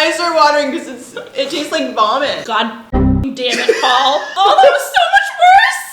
eyes are watering because it tastes like vomit. God damn it, Paul. Oh, that was so much worse.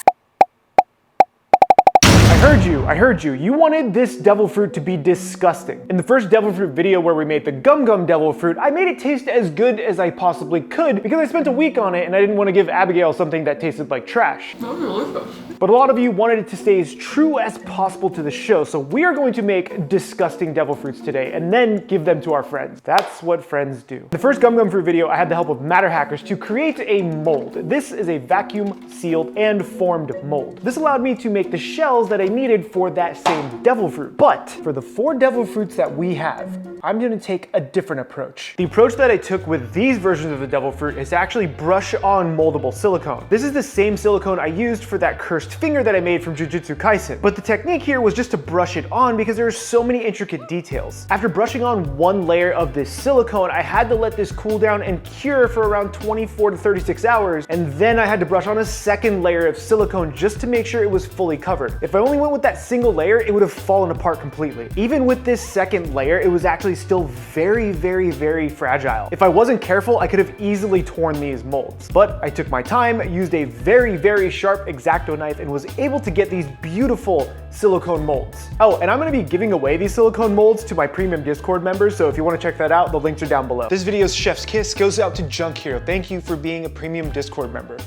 I heard you. You wanted this devil fruit to be disgusting. In the first devil fruit video where we made the gum gum devil fruit, I made it taste as good as I possibly could because I spent a week on it and I didn't want to give Abigail something that tasted like trash. That was delicious. But a lot of you wanted it to stay as true as possible to the show, so we are going to make disgusting devil fruits today and then give them to our friends. That's what friends do. The first gum gum fruit video, I had the help of Matter hackers to create a mold. This is a vacuum sealed and formed mold. This allowed me to make the shells that I needed for that same devil fruit. But for the 4 devil fruits that we have, I'm gonna take a different approach. The approach that I took with these versions of the devil fruit is to actually brush on moldable silicone. This is the same silicone I used for that cursed finger that I made from Jujutsu Kaisen. But the technique here was just to brush it on because there are so many intricate details. After brushing on one layer of this silicone, I had to let this cool down and cure for around 24 to 36 hours, and then I had to brush on a second layer of silicone just to make sure it was fully covered. If I only went with that single layer, it would have fallen apart completely. Even with this second layer, it was actually still very, very, very fragile. If I wasn't careful, I could have easily torn these molds. But I took my time, used a very, very sharp X-Acto knife, and was able to get these beautiful silicone molds. Oh, and I'm gonna be giving away these silicone molds to my premium Discord members, so if you wanna check that out, the links are down below. This video's chef's kiss goes out to Junk Hero. Thank you for being a premium Discord member.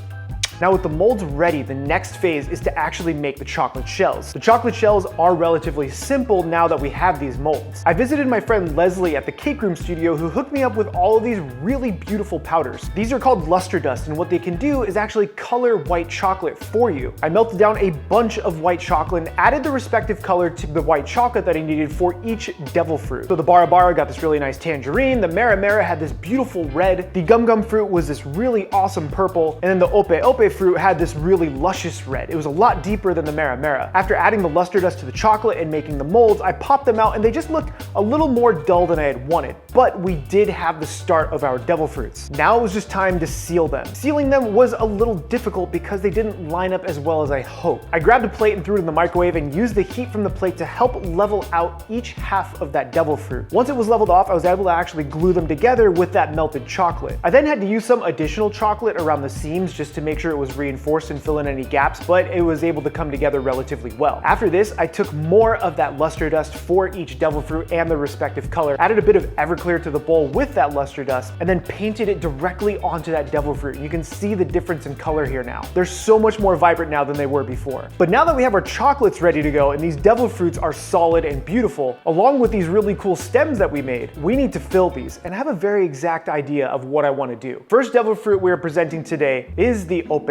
Now with the molds ready, the next phase is to actually make the chocolate shells. The chocolate shells are relatively simple now that we have these molds. I visited my friend Leslie at the Cake Room Studio who hooked me up with all of these really beautiful powders. These are called luster dust, and what they can do is actually color white chocolate for you. I melted down a bunch of white chocolate and added the respective color to the white chocolate that I needed for each devil fruit. So the Bara got this really nice tangerine, the Mera had this beautiful red, the Gum Gum fruit was this really awesome purple, and then the Ope fruit had this really luscious red. It was a lot deeper than the Mera. After adding the luster dust to the chocolate and making the molds, I popped them out and they just looked a little more dull than I had wanted. But we did have the start of our devil fruits. Now it was just time to seal them. Sealing them was a little difficult because they didn't line up as well as I hoped. I grabbed a plate and threw it in the microwave and used the heat from the plate to help level out each half of that devil fruit. Once it was leveled off, I was able to actually glue them together with that melted chocolate. I then had to use some additional chocolate around the seams just to make sure it was reinforced and fill in any gaps, but it was able to come together relatively well. After this, I took more of that luster dust for each devil fruit and the respective color, added a bit of Everclear to the bowl with that luster dust, and then painted it directly onto that devil fruit. You can see the difference in color here now. They're so much more vibrant now than they were before. But now that we have our chocolates ready to go and these devil fruits are solid and beautiful, along with these really cool stems that we made, we need to fill these, and I have a very exact idea of what I want to do. First devil fruit we're presenting today is the Ope.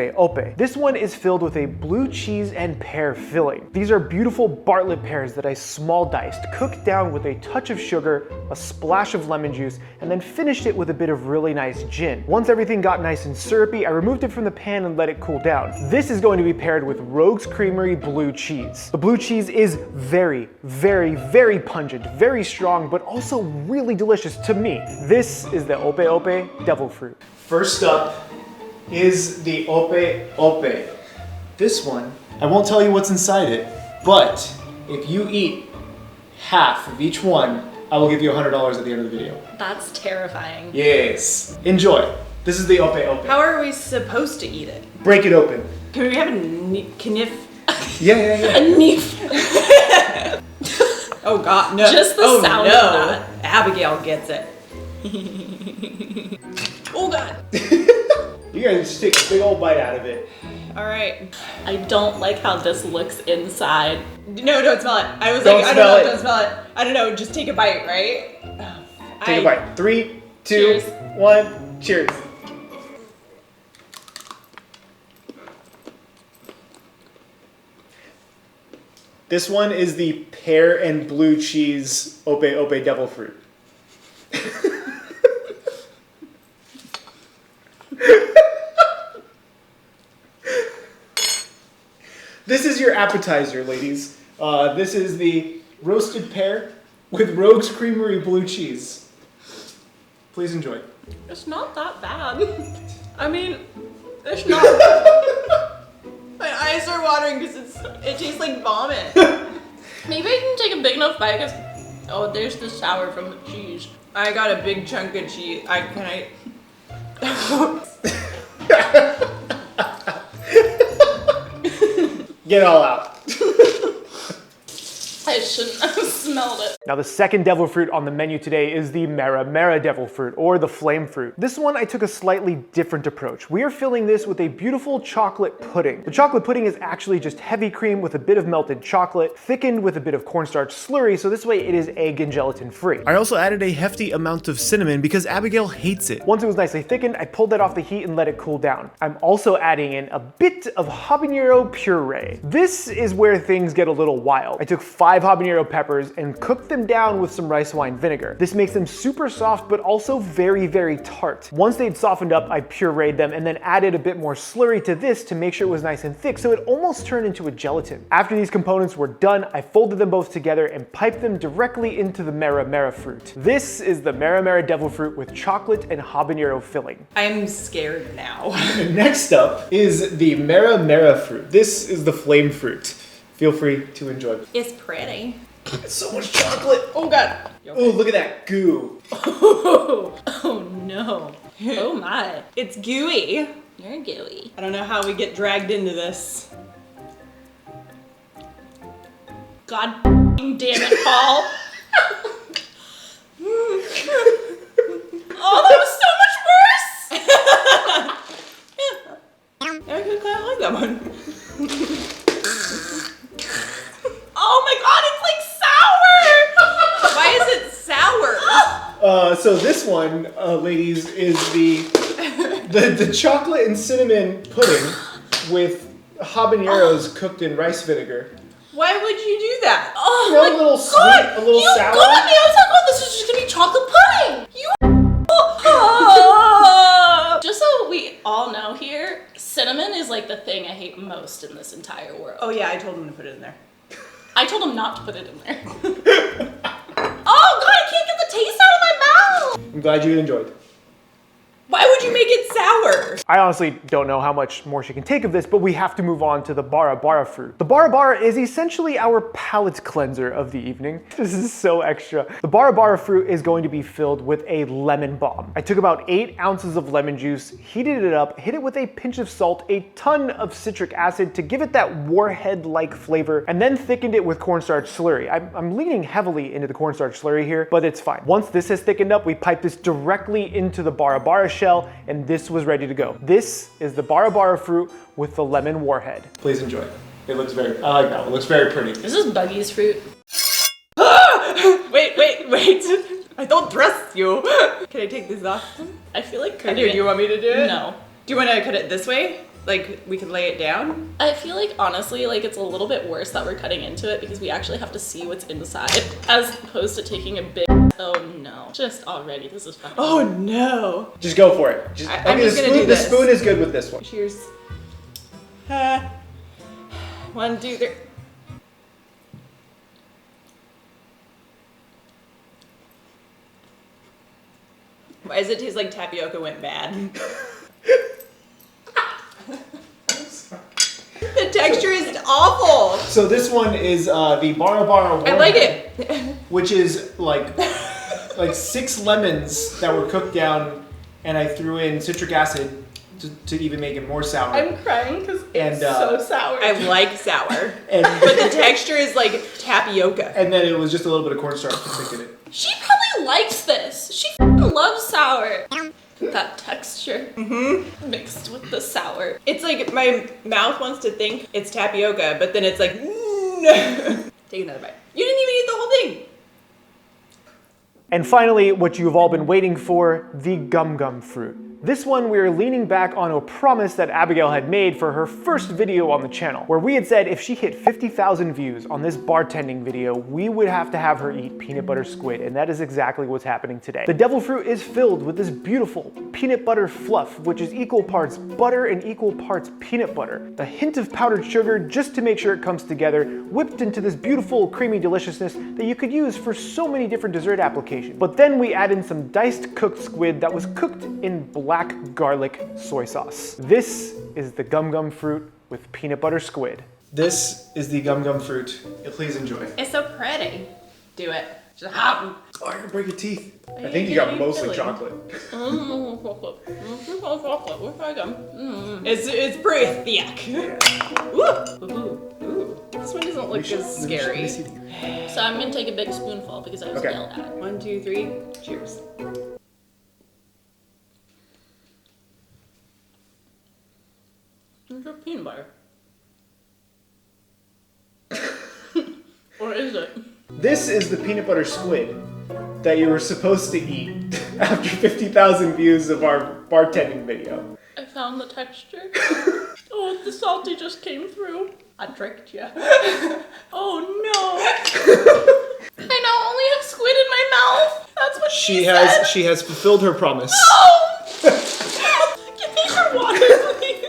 This one is filled with a blue cheese and pear filling. These are beautiful Bartlett pears that I small diced, cooked down with a touch of sugar, a splash of lemon juice, and then finished it with a bit of really nice gin. Once everything got nice and syrupy, I removed it from the pan and let it cool down. This is going to be paired with Rogue's Creamery blue cheese. The blue cheese is very, very, very pungent, very strong, but also really delicious to me. This is the Ope devil fruit. First up is the Ope. This one, I won't tell you what's inside it, but if you eat half of each one, I will give you $100 at the end of the video. That's terrifying. Yes. Enjoy. This is the Ope. How are we supposed to eat it? Break it open. Can we have a kniff? Yeah. A kniff. Oh God, no. Just the sound of that. Abigail gets it. Oh God. You guys just take a big old bite out of it. All right. I don't like how this looks inside. No, don't smell it. I was don't like, don't smell it. I don't know, just take a bite, right? Take a bite. 3, 2, 1, cheers. This one is the pear and blue cheese Ope devil fruit. This is your appetizer, ladies. This is the roasted pear with Rogue's Creamery blue cheese. Please enjoy. It's not that bad. I mean, it's not. My eyes are watering because it tastes like vomit. Maybe I can take a big enough bite because, oh, there's the sour from the cheese. I got a big chunk of cheese. Can I? Get it all out. I shouldn't have smelled it. Now the second devil fruit on the menu today is the Mera devil fruit, or the flame fruit. This one I took a slightly different approach. We are filling this with a beautiful chocolate pudding. The chocolate pudding is actually just heavy cream with a bit of melted chocolate, thickened with a bit of cornstarch slurry, so this way it is egg and gelatin free. I also added a hefty amount of cinnamon because Abigail hates it. Once it was nicely thickened, I pulled that off the heat and let it cool down. I'm also adding in a bit of habanero puree. This is where things get a little wild. I took 5 habanero peppers and cooked them down with some rice wine vinegar. This makes them super soft, but also very, very tart. Once they'd softened up, I pureed them and then added a bit more slurry to this to make sure it was nice and thick, so it almost turned into a gelatin. After these components were done, I folded them both together and piped them directly into the Mera fruit. This is the Mera devil fruit with chocolate and habanero filling. I'm scared now. Next up is the Mera fruit. This is the flame fruit. Feel free to enjoy. It's pretty. It's so much chocolate. Oh God. Oh, look at that goo. Oh no. Oh my. It's gooey. You're gooey. I don't know how we get dragged into this. God damn it, Paul. Oh, that was so much worse. I kind of like that one. Oh my God, it's like sour! Why is it sour? So this one, ladies, is the chocolate and cinnamon pudding with habaneros cooked in rice vinegar. Why would you do that? Oh, You know, a little sweet, a little sour. You got me! I was like, oh, this is just gonna be chocolate pudding! You Just so we all know here, cinnamon is like the thing I hate most in this entire world. Oh yeah, I told him to put it in there. I told him not to put it in there. Oh God, I can't get the taste out of my mouth! I'm glad you enjoyed. Why would you make it sour? I honestly don't know how much more she can take of this, but we have to move on to the Bara fruit. The Bara is essentially our palate cleanser of the evening. This is so extra. The Bara fruit is going to be filled with a lemon bomb. I took about 8 ounces of lemon juice, heated it up, hit it with a pinch of salt, a ton of citric acid to give it that warhead-like flavor, and then thickened it with cornstarch slurry. I'm leaning heavily into the cornstarch slurry here, but it's fine. Once this has thickened up, we pipe this directly into the Bara shell, and this was ready to go. This is the Bara fruit with the lemon warhead. Please enjoy. It looks very, I like that one. It looks very pretty. This is Buggy's fruit. Wait. I don't trust you. Can I take this off? I feel like Do you want me to do it? No. Do you want to cut it this way? Like we can lay it down? I feel like honestly, like it's a little bit worse that we're cutting into it because we actually have to see what's inside as opposed to taking a big, oh no. Just already, this is fucking. Oh no. Just go for it. I'm just gonna do The this. spoon is good with this one. Cheers. 1, 2, 3. Why does it taste like tapioca went bad? The texture is awful. So this one is the Bara warhead. I like it. Which is like 6 lemons that were cooked down, and I threw in citric acid to even make it more sour. I'm crying because it's so sour. I like sour, and, but the texture is like tapioca. and then it was just a little bit of cornstarch to thicken it. She probably likes this. She loves sour. That texture mixed with the sour. It's like my mouth wants to think it's tapioca, but then it's like, take another bite. You didn't even eat the whole thing. And finally, what you've all been waiting for, the gum fruit. This one we are leaning back on a promise that Abigail had made for her first video on the channel, where we had said if she hit 50,000 views on this bartending video, we would have to have her eat peanut butter squid, and that is exactly what's happening today. The devil fruit is filled with this beautiful peanut butter fluff, which is equal parts butter and equal parts peanut butter. A hint of powdered sugar just to make sure it comes together, whipped into this beautiful creamy deliciousness that you could use for so many different dessert applications. But then we add in some diced cooked squid that was cooked in black garlic soy sauce. This is the gum fruit with peanut butter squid. This is the gum fruit. Please enjoy. It's so pretty. Do it. Just hot. Oh, you're gonna break your teeth. I you think you got getting mostly filling? chocolate. It's pretty thick. Ooh. This one doesn't look as scary. So I'm gonna take a big spoonful because I was Okay. yelled at. 1, 2, 3. Cheers. It's a peanut butter. Or is it? This is the peanut butter squid that you were supposed to eat after 50,000 views of our bartending video. I found the texture. Oh, the salty just came through. I tricked you. Oh no. I now only have squid in my mouth. That's what she said. She has fulfilled her promise. Oh! Give me your water, please.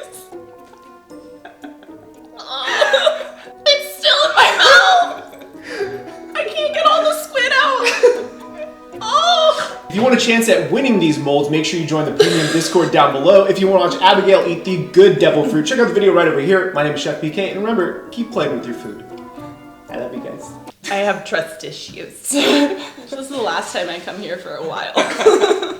It's still in my mouth. I can't get all the squid out. Oh! If you want a chance at winning these molds, make sure you join the premium Discord down below. If you want to watch Abigail eat the good devil fruit, check out the video right over here. My name is Chef PK, and remember, keep playing with your food. I love you guys. I have trust issues. This is the last time I come here for a while.